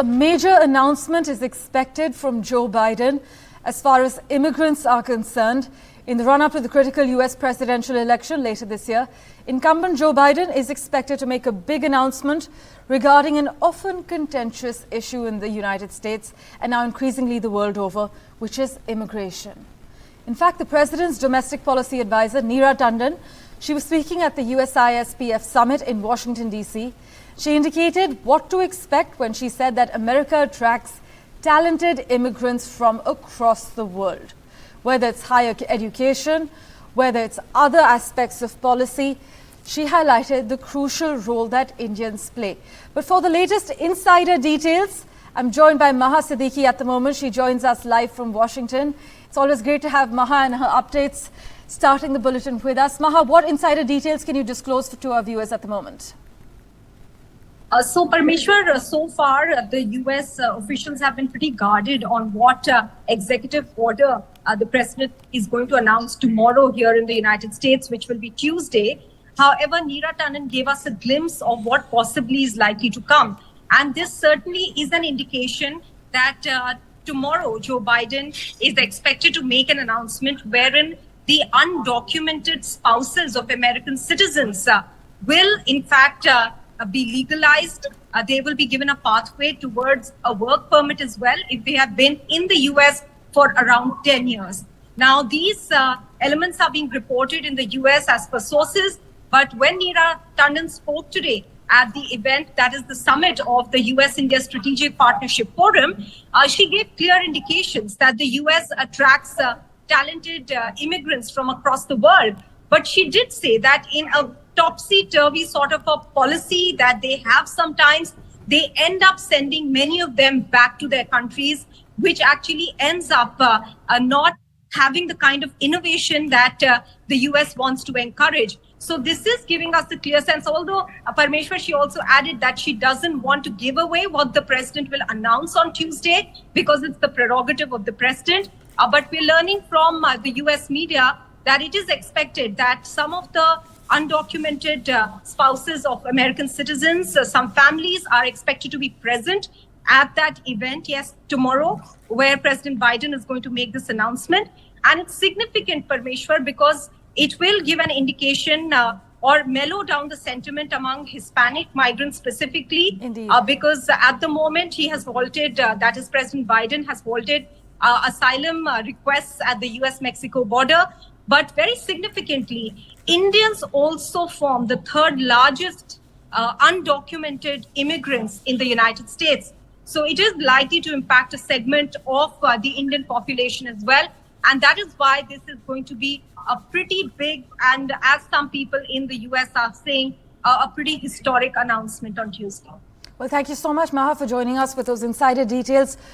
A major announcement is expected from Joe Biden as far as immigrants are concerned. In the run-up to the critical US presidential election later this year, incumbent Joe Biden is expected to make a big announcement regarding an often contentious issue in the United States and now increasingly the world over, which is immigration. In fact, the president's domestic policy advisor, Neera Tanden, she was speaking at the USISPF summit in Washington, D.C. She indicated what to expect when she said that America attracts talented immigrants from across the world. Whether it's higher education, whether it's other aspects of policy, she highlighted the crucial role that Indians play. But for the latest insider details, I'm joined by Maha Siddiqui at the moment. She joins us live from Washington. It's always great to have Maha and her updates starting the bulletin with us. Maha, what insider details can you disclose to our viewers at the moment? So Parmeshwar, so far the US officials have been pretty guarded on what executive order the president is going to announce tomorrow here in the United States, which will be Tuesday. However, Neera Tanden gave us a glimpse of what possibly is likely to come. And this certainly is an indication that tomorrow Joe Biden is expected to make an announcement wherein the undocumented spouses of American citizens will in fact be legalized. They will be given a pathway towards a work permit as well if they have been in the US for around 10 years. Now, these elements are being reported in the US as per sources, but when Neera Tanden spoke today at the event, that is the summit of the US-India Strategic Partnership Forum, she gave clear indications that the US attracts talented immigrants from across the world. But she did say that in a topsy-turvy sort of a policy that they have sometimes, they end up sending many of them back to their countries, which actually ends up not having the kind of innovation that the US wants to encourage. So this is giving us the clear sense, although Parmeshwar, she also added that she doesn't want to give away what the president will announce on Tuesday because it's the prerogative of the president. But we're learning from the US media that it is expected that some of the undocumented spouses of American citizens, some families are expected to be present at that event, yes, tomorrow, where President Biden is going to make this announcement. And it's significant, Parmeshwar, because it will give an indication or mellow down the sentiment among Hispanic migrants specifically. Because at the moment he has halted, that is President Biden has halted asylum requests at the US-Mexico border. But very significantly, Indians also form the third largest undocumented immigrants in the United States. So it is likely to impact a segment of the Indian population as well. And that is why this is going to be a pretty big, and as some people in the US are saying, a pretty historic announcement on Tuesday. Well, thank you so much, Maha, for joining us with those insider details.